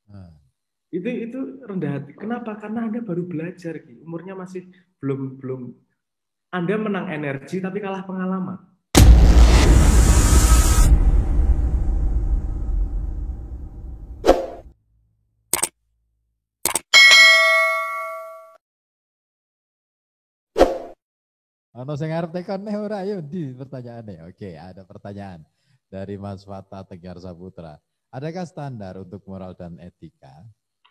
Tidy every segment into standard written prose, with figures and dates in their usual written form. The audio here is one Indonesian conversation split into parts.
Ah. Itu rendah hati. Kenapa? Karena Anda baru belajar, Ki. Umurnya masih belum belum. Anda menang energi tapi kalah pengalaman. Ono sing arep tekon nih ora ayo di pertanyaane. Oke, ada pertanyaan dari Mas Fata Tegar Saputra. Adakah standar untuk moral dan etika?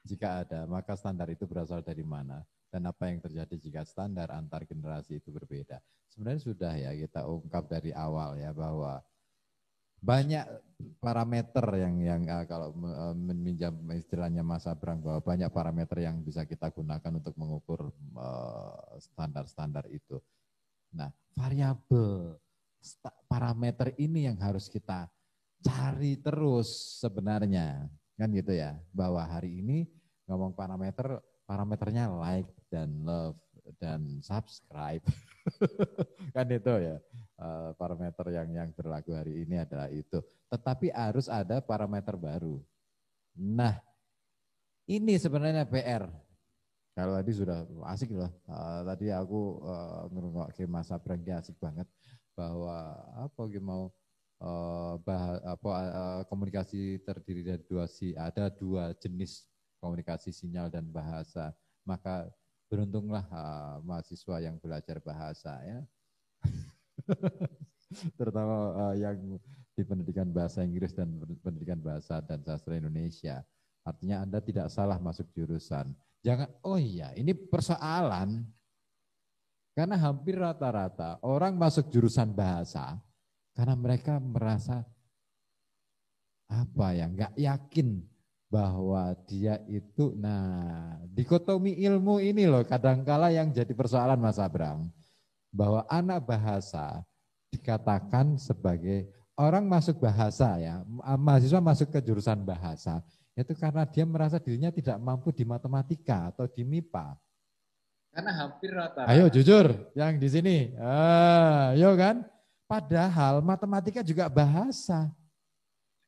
Jika ada, maka standar itu berasal dari mana? Dan apa yang terjadi jika standar antar generasi itu berbeda? Sebenarnya sudah ya kita ungkap dari awal ya bahwa banyak parameter yang kalau meminjam istilahnya Mas Abrang bahwa banyak parameter yang bisa kita gunakan untuk mengukur standar-standar itu. Nah, variabel parameter ini yang harus kita cari terus sebenarnya. Kan gitu ya, bahwa hari ini ngomong parameter, parameternya like dan love dan subscribe. Kan itu ya, parameter yang berlaku hari ini adalah itu. Tetapi harus ada parameter baru. Nah, ini sebenarnya PR. Kalau tadi sudah asik loh. Tadi aku ngerungok Mas Abrang asik banget bahwa apa mau komunikasi terdiri dari ada dua jenis komunikasi sinyal dan bahasa. Maka beruntunglah mahasiswa yang belajar bahasa ya, terutama yang di pendidikan bahasa Inggris dan pendidikan bahasa dan sastra Indonesia. Artinya Anda tidak salah masuk jurusan. Jangan, oh iya, ini persoalan karena hampir rata-rata orang masuk jurusan bahasa karena mereka merasa apa ya, nggak yakin bahwa dia itu, nah dikotomi ilmu ini loh kadangkala yang jadi persoalan Mas Abram, bahwa anak bahasa dikatakan sebagai orang masuk bahasa ya, mahasiswa masuk ke jurusan bahasa itu karena dia merasa dirinya tidak mampu di matematika atau di MIPA. Karena hampir rata-rata. Ayo jujur, yang di sini. Yo kan? Padahal matematika juga bahasa.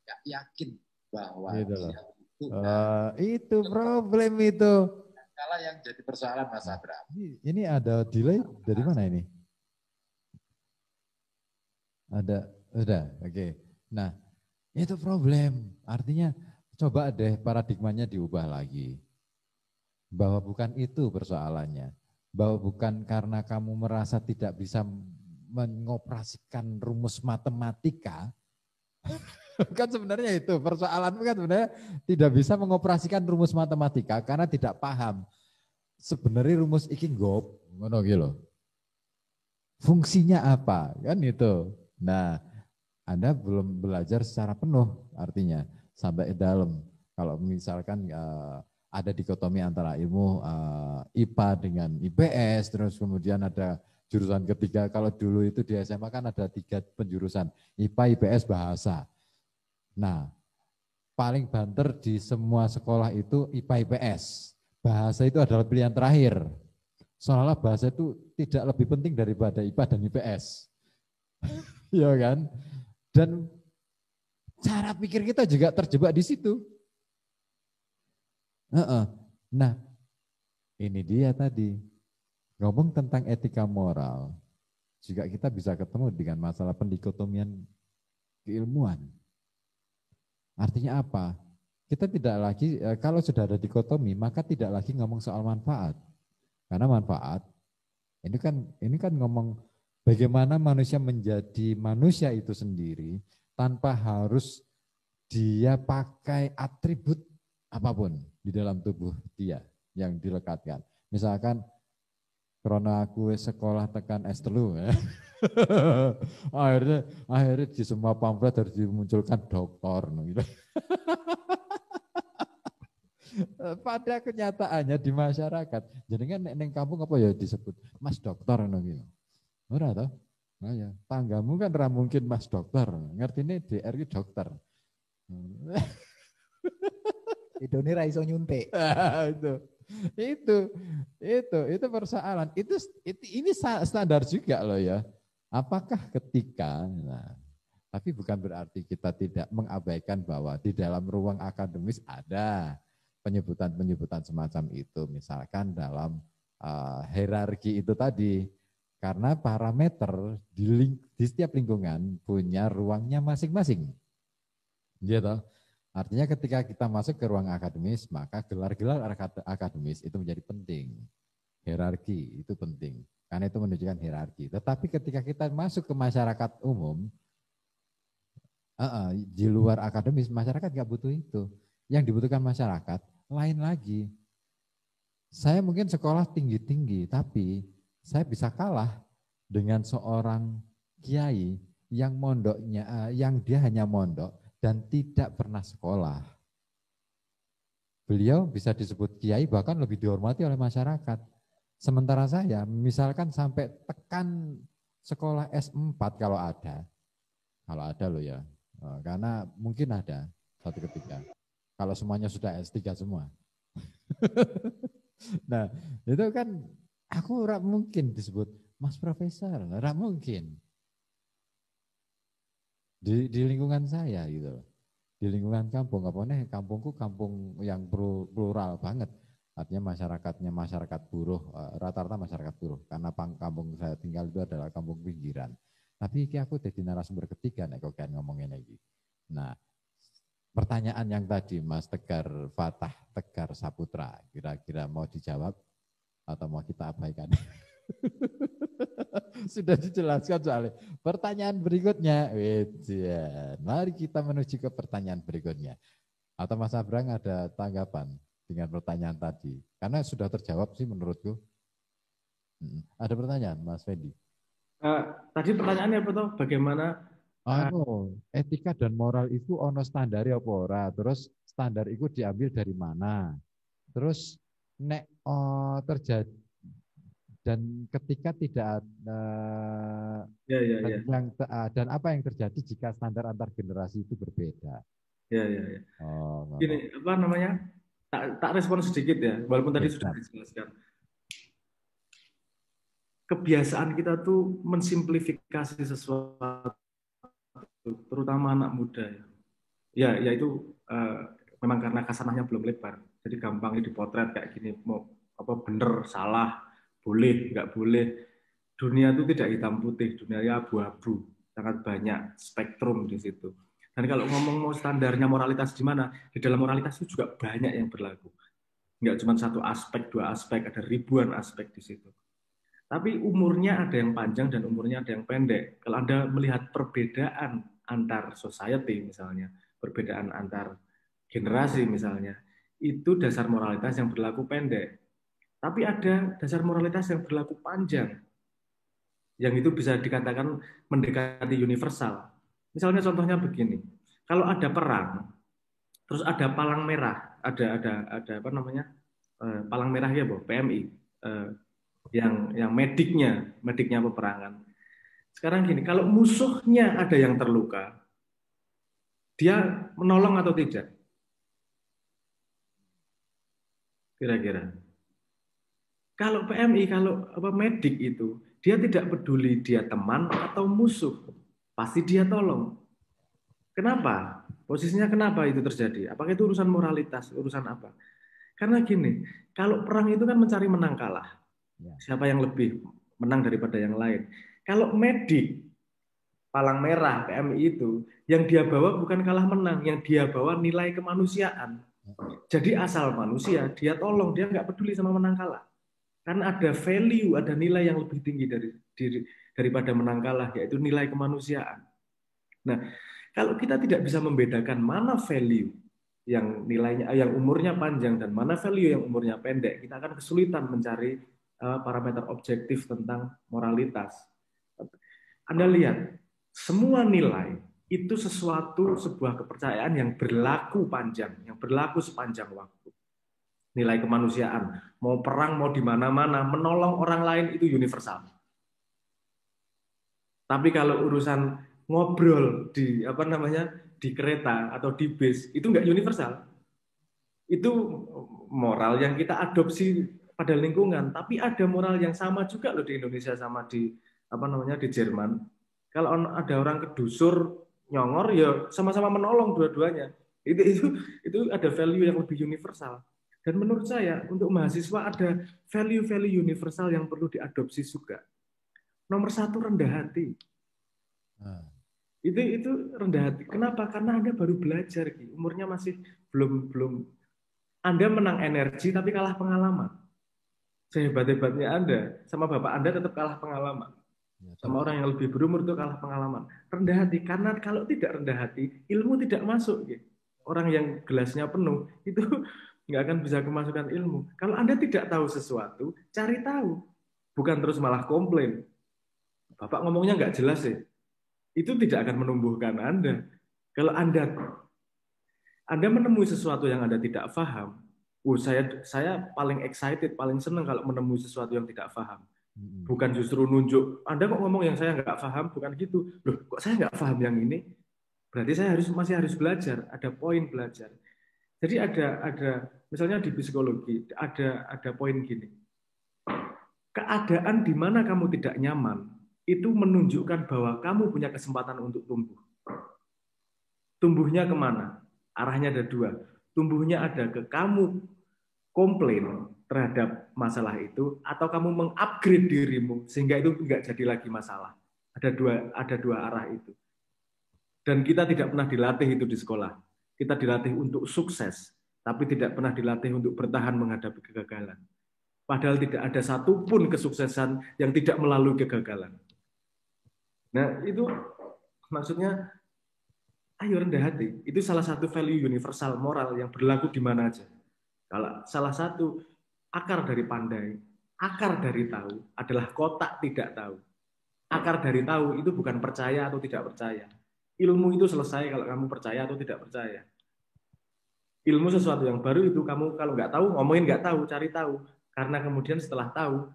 Gak yakin bahwa gitu loh. Itu problem itu. Kala yang jadi persoalan Mas Abram. Ini ada delay dari mana ini? Ada, udah, oke. Nah, itu problem. Artinya coba deh paradigmanya diubah lagi. Bahwa bukan itu persoalannya. Bahwa bukan karena kamu merasa tidak bisa mengoperasikan rumus matematika, kan sebenarnya itu persoalanmu kan sebenarnya tidak bisa mengoperasikan rumus matematika karena tidak paham sebenarnya rumus iki ngop ngono gitu. Fungsinya apa? Kan itu. Nah, Anda belum belajar secara penuh artinya sampai dalam. Kalau misalkan ada dikotomi antara ilmu IPA dengan IPS, terus kemudian ada jurusan ketiga. Kalau dulu itu di SMA kan ada 3 penjurusan, IPA, IPS, bahasa. Nah, paling banter di semua sekolah itu IPA, IPS. Bahasa itu adalah pilihan terakhir. Soalnya bahasa itu tidak lebih penting daripada IPA dan IPS. Ya kan? Dan cara pikir kita juga terjebak di situ. Nah, ini dia tadi. Ngomong tentang etika moral, juga kita bisa ketemu dengan masalah pendikotomian keilmuan. Artinya apa? Kita tidak lagi, kalau sudah ada dikotomi, maka tidak lagi ngomong soal manfaat. Karena manfaat, ini kan ngomong bagaimana manusia menjadi manusia itu sendiri tanpa harus dia pakai atribut apapun di dalam tubuh dia yang dilekatkan. Misalkan karena aku sekolah tekan S3 ya. akhirnya di semua pamflet harus dimunculkan doktor gitu. Pada kenyataannya di masyarakat jadi kan neng kampung apa ya disebut Mas Dokter gitu. Ora toh? Nah ya, tanggamu kan ra mungkin Mas Dokter, ngertine DR ki dokter. Idone ra iso nyuntik. itu itu itu persoalan itu ini standar juga loh ya. Apakah ketika tapi bukan berarti kita tidak mengabaikan bahwa di dalam ruang akademis ada penyebutan semacam itu, misalkan dalam hierarki itu tadi, karena parameter di setiap lingkungan punya ruangnya masing-masing. Gitu. Artinya ketika kita masuk ke ruang akademis, maka gelar-gelar akademis itu menjadi penting. Hierarki itu penting, karena itu menunjukkan hierarki. Tetapi ketika kita masuk ke masyarakat umum, di luar akademis, masyarakat nggak butuh itu. Yang dibutuhkan masyarakat lain lagi. Saya mungkin sekolah tinggi-tinggi, tapi saya bisa kalah dengan seorang kiai yang mondoknya, yang dia hanya mondok dan tidak pernah sekolah. Beliau bisa disebut kiai, bahkan lebih dihormati oleh masyarakat. Sementara saya, misalkan sampai tekan sekolah S4 kalau ada loh ya, karena mungkin ada satu ketika. Kalau semuanya sudah S3 semua. Nah, itu kan aku rak mungkin disebut Mas Profesor, rak mungkin. Di lingkungan saya gitu. Di lingkungan kampung, kampungku kampung yang plural banget. Artinya masyarakatnya masyarakat buruh, rata-rata masyarakat buruh. Karena kampung saya tinggal itu adalah kampung pinggiran. Tapi ini aku jadi narasumber ketiga nek kok kan ngomongin lagi. Nah, pertanyaan yang tadi Mas Tegar Fatah Tegar Saputra, kira-kira mau dijawab atau mau kita abaikan? Sudah dijelaskan soalnya. Pertanyaan berikutnya, mari kita menuju ke pertanyaan berikutnya. Atau Mas Abrang ada tanggapan dengan pertanyaan tadi? Karena sudah terjawab sih menurutku. Ada pertanyaan Mas Fendi? Tadi pertanyaannya apa tuh? Bagaimana etika dan moral itu ono standar apa ora? Terus standar itu diambil dari mana? Terus nek terjadi dan ketika tidak dan apa yang terjadi jika standar antar generasi itu berbeda? Ya. Gini, apa namanya? Tak respon sedikit ya, walaupun tadi sudah dijelaskan. Kebiasaan kita tuh mensimplifikasi sesuatu, terutama anak muda ya itu memang karena kasanahnya belum lebar, jadi gampang dipotret kayak gini, mau apa bener salah, boleh nggak boleh. Dunia itu tidak hitam putih, dunia abu-abu, sangat banyak spektrum di situ. Dan kalau ngomong mau standarnya moralitas di mana, di dalam moralitas itu juga banyak yang berlaku, nggak cuma satu aspek, dua aspek, ada ribuan aspek di situ. Tapi umurnya ada yang panjang dan umurnya ada yang pendek. Kalau Anda melihat perbedaan antar society misalnya, perbedaan antar generasi misalnya, itu dasar moralitas yang berlaku pendek. Tapi ada dasar moralitas yang berlaku panjang, yang itu bisa dikatakan mendekati universal. Misalnya contohnya begini, kalau ada perang, terus ada palang merah, ada apa namanya, palang merah ya, PMI, yang mediknya peperangan. Sekarang gini, kalau musuhnya ada yang terluka, dia menolong atau tidak? Kira-kira. Kalau PMI, kalau medik itu, dia tidak peduli dia teman atau musuh, pasti dia tolong. Kenapa? Posisinya kenapa itu terjadi? Apakah itu urusan moralitas, urusan apa? Karena gini, kalau perang itu kan mencari menang kalah. Siapa yang lebih menang daripada yang lain. Kalau medik, palang merah, PMI itu, yang dia bawa bukan kalah menang, yang dia bawa nilai kemanusiaan. Jadi asal manusia, dia tolong, dia nggak peduli sama menang kalah. Karena ada value, ada nilai yang lebih tinggi daripada menang kalah, yaitu nilai kemanusiaan. Nah, kalau kita tidak bisa membedakan mana value yang nilainya, yang umurnya panjang dan mana value yang umurnya pendek, kita akan kesulitan mencari parameter objektif tentang moralitas. Anda lihat, semua nilai itu sebuah kepercayaan yang berlaku panjang, yang berlaku sepanjang waktu. Nilai kemanusiaan, mau perang, mau di mana-mana, menolong orang lain itu universal. Tapi kalau urusan ngobrol di di kereta atau di bis, itu nggak universal. Itu moral yang kita adopsi pada lingkungan, tapi ada moral yang sama juga loh di Indonesia sama di di Jerman. Kalau ada orang kedusur nyongor, ya sama-sama menolong dua-duanya. Itu ada value yang lebih universal. Dan menurut saya untuk mahasiswa ada value-value universal yang perlu diadopsi juga. Nomor satu, rendah hati. Itu rendah hati. Kenapa? Karena Anda baru belajar, umurnya masih belum. Anda menang energi tapi kalah pengalaman. Sehebat-hebatnya Anda sama bapak Anda tetap kalah pengalaman. Sama orang yang lebih berumur itu kalah pengalaman. Rendah hati, karena kalau tidak rendah hati, ilmu tidak masuk. Orang yang gelasnya penuh itu nggak akan bisa kemasukan ilmu. Kalau Anda tidak tahu sesuatu, cari tahu. Bukan terus malah komplain. Bapak ngomongnya nggak jelas sih. Itu tidak akan menumbuhkan Anda. Kalau Anda menemui sesuatu yang Anda tidak paham, saya paling excited, paling senang kalau menemui sesuatu yang tidak paham. Bukan justru nunjuk, Anda kok ngomong yang saya nggak paham, bukan gitu. Loh, kok saya nggak paham yang ini? Berarti saya masih harus belajar, ada poin belajar. Jadi ada misalnya di psikologi, ada poin gini. Keadaan di mana kamu tidak nyaman, itu menunjukkan bahwa kamu punya kesempatan untuk tumbuh. Tumbuhnya kemana? Arahnya ada dua. Tumbuhnya ada ke kamu komplain terhadap masalah itu, atau kamu mengupgrade dirimu sehingga itu nggak jadi lagi masalah. Ada dua arah itu. Dan kita tidak pernah dilatih itu di sekolah. Kita dilatih untuk sukses, tapi tidak pernah dilatih untuk bertahan menghadapi kegagalan. Padahal tidak ada satupun kesuksesan yang tidak melalui kegagalan. Nah, itu maksudnya, ayo rendah hati. Itu salah satu value universal moral yang berlaku di mana aja. Kalau salah satu akar dari pandai, akar dari tahu adalah kotak tidak tahu. Akar dari tahu itu bukan percaya atau tidak percaya. Ilmu itu selesai kalau kamu percaya atau tidak percaya. Ilmu sesuatu yang baru itu kamu kalau nggak tahu, ngomongin nggak tahu, cari tahu. Karena kemudian setelah tahu,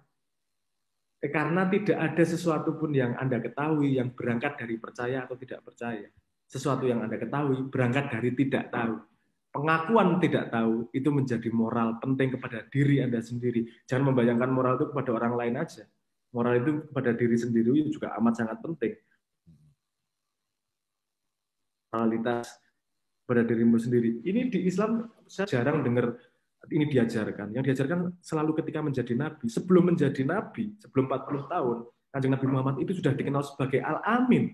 karena tidak ada sesuatu pun yang Anda ketahui yang berangkat dari percaya atau tidak percaya. Sesuatu yang Anda ketahui berangkat dari tidak tahu. Pengakuan tidak tahu itu menjadi moral penting kepada diri Anda sendiri. Jangan membayangkan moral itu kepada orang lain aja. Moral itu kepada diri sendiri juga amat sangat penting. Moralitas pada dirimu sendiri. Ini di Islam saya jarang dengar ini diajarkan. Yang diajarkan selalu ketika menjadi nabi. Sebelum menjadi nabi, sebelum 40 tahun, Kanjeng Nabi Muhammad itu sudah dikenal sebagai Al-Amin.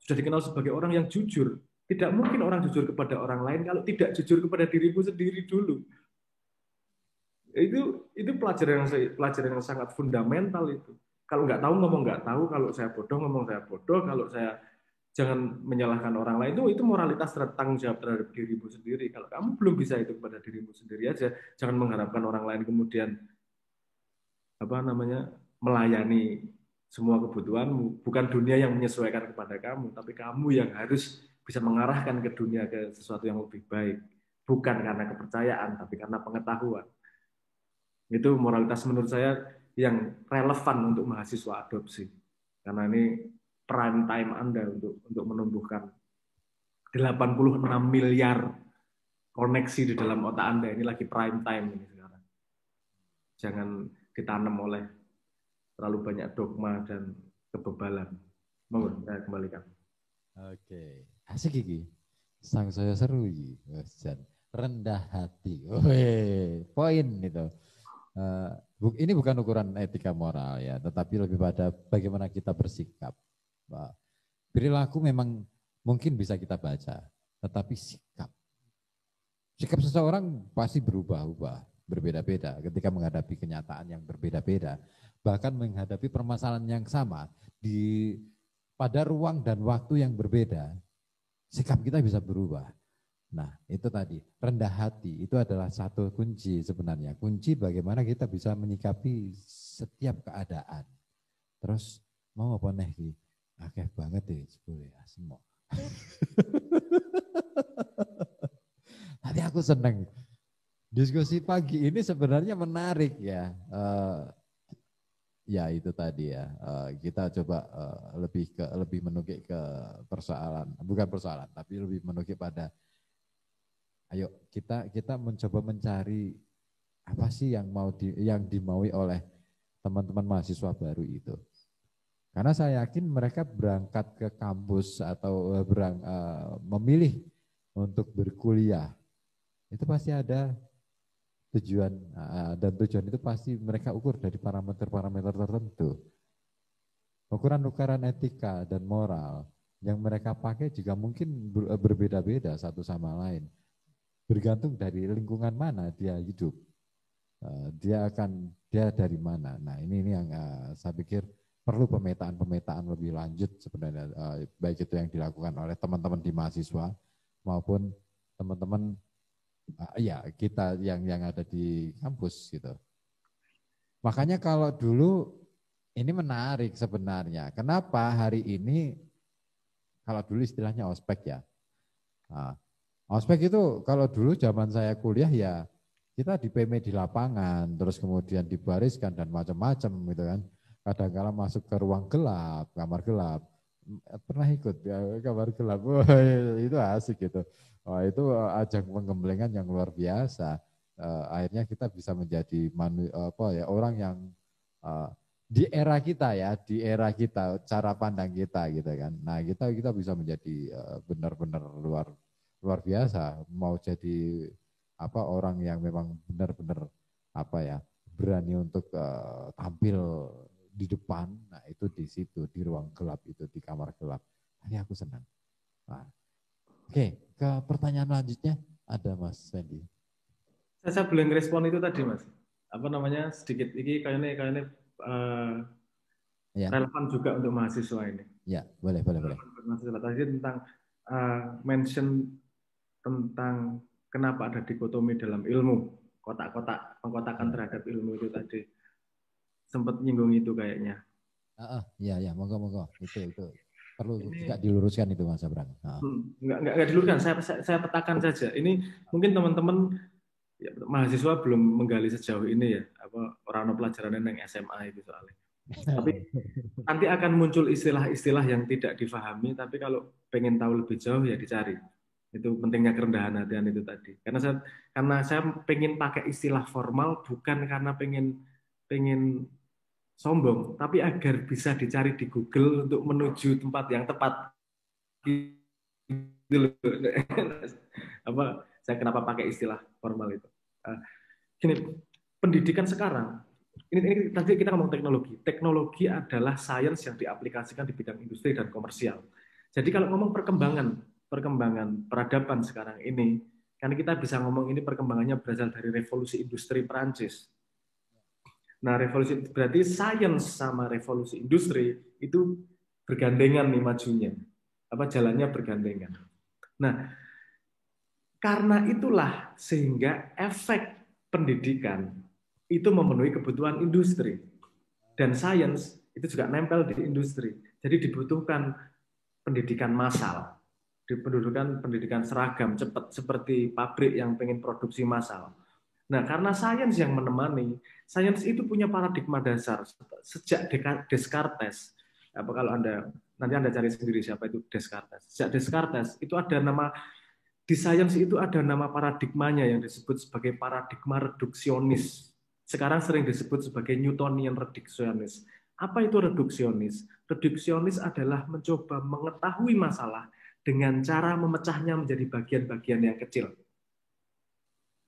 Sudah dikenal sebagai orang yang jujur. Tidak mungkin orang jujur kepada orang lain kalau tidak jujur kepada dirimu sendiri dulu. Itu pelajaran yang sangat fundamental itu. Kalau nggak tahu ngomong nggak tahu, kalau saya bodoh ngomong saya bodoh, kalau saya jangan menyalahkan orang lain, itu moralitas tanggung jawab terhadap dirimu sendiri. Kalau kamu belum bisa itu kepada dirimu sendiri aja, jangan mengharapkan orang lain kemudian melayani semua kebutuhanmu. Bukan dunia yang menyesuaikan kepada kamu, tapi kamu yang harus bisa mengarahkan ke dunia ke sesuatu yang lebih baik. Bukan karena kepercayaan, tapi karena pengetahuan. Itu moralitas menurut saya yang relevan untuk mahasiswa adopsi. Karena ini prime time Anda untuk menumbuhkan 86 miliar koneksi di dalam otak Anda. Ini lagi prime time ini sekarang. Jangan ditanam oleh terlalu banyak dogma dan kebebalan. Mohon saya kembalikan. Oke, asik iki. Sang saya seru iki. Rendah hati. Poin itu. Ini bukan ukuran etika moral ya, tetapi lebih pada bagaimana kita bersikap. Perilaku memang mungkin bisa kita baca, tetapi sikap seseorang pasti berubah-ubah, berbeda-beda ketika menghadapi kenyataan yang berbeda-beda, bahkan menghadapi permasalahan yang sama pada ruang dan waktu yang berbeda, sikap kita bisa berubah. Nah, itu tadi, rendah hati itu adalah satu kunci sebenarnya. Kunci bagaimana kita bisa menyikapi setiap keadaan. Terus mau apa nih? Akeh banget deh, ya semua. Tapi aku senang. Diskusi pagi ini sebenarnya menarik ya. Ya itu tadi ya. Kita coba lebih menukik ke persoalan, bukan persoalan, tapi lebih menukik pada. Ayo kita mencoba mencari apa sih yang dimaui oleh teman-teman mahasiswa baru itu. Karena saya yakin mereka berangkat ke kampus atau memilih untuk berkuliah, itu pasti ada tujuan, dan tujuan itu pasti mereka ukur dari parameter-parameter tertentu. Ukuran-ukuran etika dan moral yang mereka pakai juga mungkin berbeda-beda satu sama lain. Bergantung dari lingkungan mana dia hidup. Dia dari mana. Nah, ini yang saya pikir perlu pemetaan lebih lanjut sebenarnya, baik itu yang dilakukan oleh teman-teman di mahasiswa maupun teman-teman ya kita yang ada di kampus gitu. Makanya kalau dulu ini menarik sebenarnya. Kenapa hari ini kalau dulu istilahnya ospek ya. Nah, ospek itu kalau dulu zaman saya kuliah ya kita di PM di lapangan, terus kemudian dibariskan dan macam-macam gitu kan. Kadang-kala masuk ke ruang gelap, kamar gelap. Pernah ikut ya kamar gelap. Wah, itu asik gitu. Wah, itu ajang penggemblengan yang luar biasa. Akhirnya kita bisa menjadi orang yang di era kita ya, di era kita, cara pandang kita gitu kan. Nah, kita bisa menjadi benar-benar luar biasa, mau jadi orang yang memang benar-benar berani untuk tampil di depan. Nah, itu di situ, di ruang gelap itu, di kamar gelap. Ini aku senang. Nah, oke, ke pertanyaan selanjutnya ada Mas Wendy. Saya belum respon itu tadi, Mas. Sedikit ini kayaknya ya. Relevan juga untuk mahasiswa ini. Ya, boleh. Mahasiswa tadi tentang mention tentang kenapa ada dikotomi dalam ilmu, kotak-kotak pengkotakan terhadap ilmu itu tadi. Sempat nyinggung itu kayaknya. Iya, monggo. Itu perlu juga diluruskan itu Mas Abraham. Enggak diluruskan, saya petakan saja. Ini mungkin teman-teman ya, mahasiswa belum menggali sejauh ini ya, orang pelajaran yang SMA itu soalnya. Tapi nanti akan muncul istilah-istilah yang tidak difahami, tapi kalau pengen tahu lebih jauh ya dicari. Itu pentingnya kerendahan hatian itu tadi. Karena saya pengen pakai istilah formal bukan karena pengen sombong, tapi agar bisa dicari di Google untuk menuju tempat yang tepat. Saya kenapa pakai istilah formal itu? Gini, pendidikan sekarang, ini tadi kita ngomong teknologi. Teknologi adalah sains yang diaplikasikan di bidang industri dan komersial. Jadi kalau ngomong perkembangan peradaban sekarang ini, kan kita bisa ngomong ini perkembangannya berasal dari revolusi industri Perancis. Nah, revolusi berarti sains sama revolusi industri itu bergandengan nih majunya. Jalannya bergandengan. Nah, karena itulah sehingga efek pendidikan itu memenuhi kebutuhan industri. Dan sains itu juga nempel di industri. Jadi dibutuhkan pendidikan massal. Dibutuhkan pendidikan seragam, cepat seperti pabrik yang pengen produksi massal. Nah, karena sains yang menemani, sains itu punya paradigma dasar sejak Descartes. Kalau nanti Anda cari sendiri siapa itu Descartes. Sejak Descartes itu ada nama di sains itu ada nama paradigmanya yang disebut sebagai paradigma reduksionis. Sekarang sering disebut sebagai Newtonian reduksionis. Apa itu reduksionis? Reduksionis adalah mencoba mengetahui masalah dengan cara memecahnya menjadi bagian-bagian yang kecil.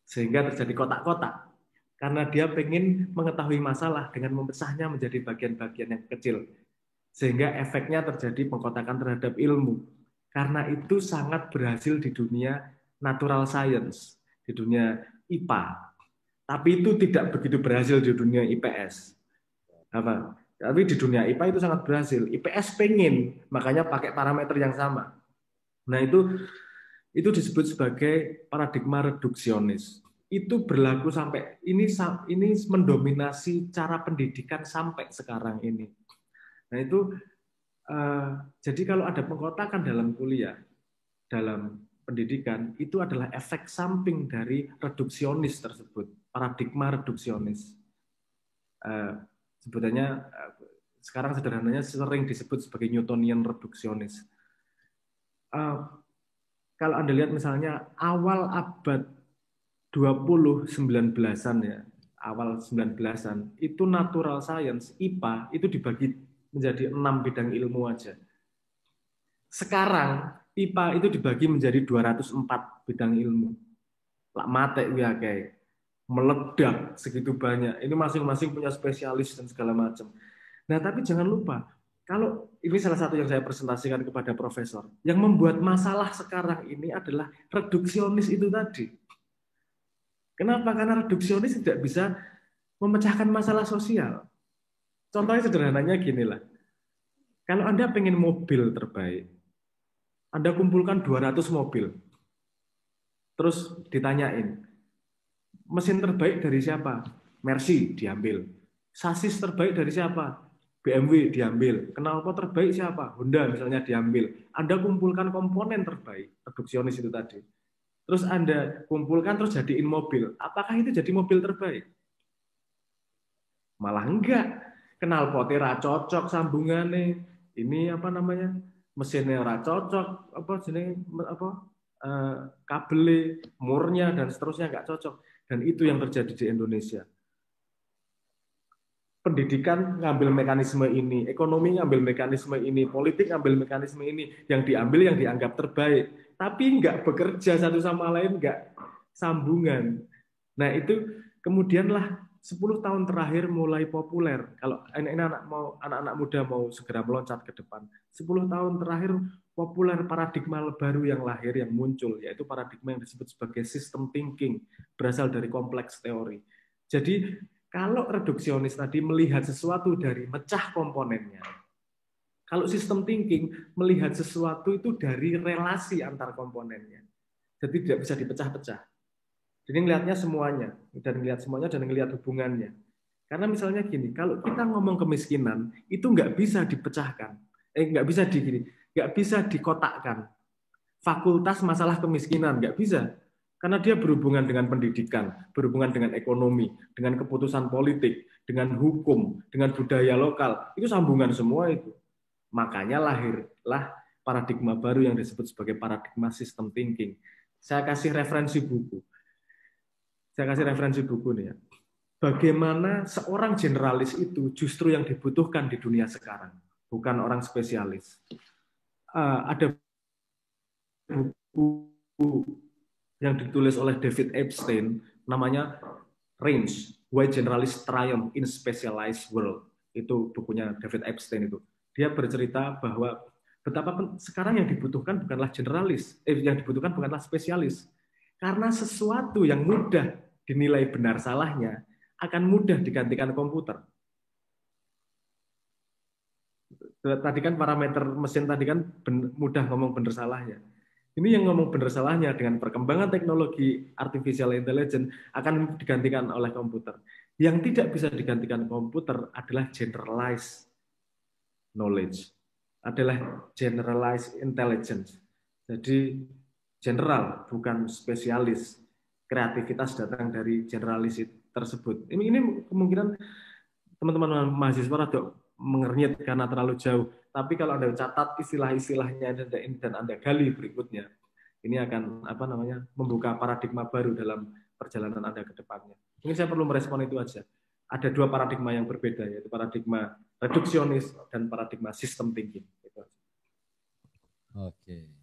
Sehingga terjadi kotak-kotak. Karena dia ingin mengetahui masalah dengan memecahnya menjadi bagian-bagian yang kecil. Sehingga efeknya terjadi pengkotakan terhadap ilmu. Karena itu sangat berhasil di dunia natural science, di dunia IPA. Tapi itu tidak begitu berhasil di dunia IPS. Tapi di dunia IPA itu sangat berhasil. IPS pengen, makanya pakai parameter yang sama. Nah, itu disebut sebagai paradigma reduksionis. Itu berlaku sampai ini mendominasi cara pendidikan sampai sekarang ini. Nah, itu jadi kalau ada pengkotakan dalam kuliah, dalam pendidikan, itu adalah efek samping dari reduksionis tersebut, paradigma reduksionis. Sebutannya sekarang sederhananya sering disebut sebagai Newtonian reduksionis. Kalau Anda lihat misalnya awal abad 20 19-an ya, awal 19-an, itu natural science, IPA, itu dibagi menjadi 6 bidang ilmu aja. Sekarang IPA itu dibagi menjadi 204 bidang ilmu. Lak mate ya kayak meledak segitu banyak. Ini masing-masing punya spesialis dan segala macam. Nah, tapi jangan lupa, kalau ini salah satu yang saya presentasikan kepada profesor, yang membuat masalah sekarang ini adalah reduksionis itu tadi. Kenapa? Karena reduksionis tidak bisa memecahkan masalah sosial. Contohnya sederhananya gini lah. Kalau Anda pengen mobil terbaik, Anda kumpulkan 200 mobil. Terus ditanyain, mesin terbaik dari siapa? Mercy diambil. Sasis terbaik dari siapa? BMW diambil. Knalpot terbaik siapa? Honda misalnya diambil. Anda kumpulkan komponen terbaik, reduksionis itu tadi. Terus Anda kumpulkan terus jadiin mobil. Apakah itu jadi mobil terbaik? Malah enggak. Knalpotnya ra cocok sambungannya. Ini apa namanya? Mesinnya ra cocok, apa jenenge apa? Kabelnya, murnya dan seterusnya enggak cocok. Dan itu yang terjadi di Indonesia. Pendidikan ngambil mekanisme ini, ekonomi ngambil mekanisme ini, politik ngambil mekanisme ini, yang diambil yang dianggap terbaik, tapi nggak bekerja satu sama lain, nggak sambungan. Nah itu kemudianlah 10 tahun terakhir mulai populer. Kalau ini anak-anak muda mau segera meloncat ke depan, 10 tahun terakhir populer paradigma baru yang lahir, yang muncul, yaitu paradigma yang disebut sebagai system thinking, berasal dari kompleks teori. Jadi kalau reduksionis tadi melihat sesuatu dari mecah komponennya, kalau sistem thinking melihat sesuatu itu dari relasi antar komponennya. Jadi tidak bisa dipecah-pecah. Jadi ngelihatnya semuanya, dan ngelihat hubungannya. Karena misalnya gini, kalau kita ngomong kemiskinan, itu nggak bisa dipecahkan. Nggak bisa dikotakkan. Fakultas masalah kemiskinan, nggak bisa. Karena dia berhubungan dengan pendidikan, berhubungan dengan ekonomi, dengan keputusan politik, dengan hukum, dengan budaya lokal. Itu sambungan semua itu. Makanya lahirlah paradigma baru yang disebut sebagai paradigma system thinking. Saya kasih referensi buku. Nih ya. Bagaimana seorang generalis itu justru yang dibutuhkan di dunia sekarang, bukan orang spesialis. Ada buku yang ditulis oleh David Epstein, namanya Range, Why Generalists Triumph in Specialized World. Itu bukunya David Epstein itu. Dia bercerita bahwa betapa sekarang yang dibutuhkan bukanlah generalis, yang dibutuhkan bukanlah spesialis. Karena sesuatu yang mudah dinilai benar salahnya akan mudah digantikan komputer. Tadi kan parameter mesin tadi kan mudah ngomong benar salahnya. Ini yang ngomong benar salahnya dengan perkembangan teknologi artificial intelligence akan digantikan oleh komputer. Yang tidak bisa digantikan komputer adalah generalized knowledge, adalah generalized intelligence. Jadi general bukan spesialis. Kreativitas datang dari generalis tersebut. Ini kemungkinan teman-teman mahasiswa rada mengernyit karena terlalu jauh. Tapi kalau Anda catat istilah-istilahnya dan Anda gali berikutnya, ini akan membuka paradigma baru dalam perjalanan Anda ke depannya. Mungkin saya perlu merespon itu aja. Ada dua paradigma yang berbeda, yaitu paradigma reduksionis dan paradigma system thinking. Oke.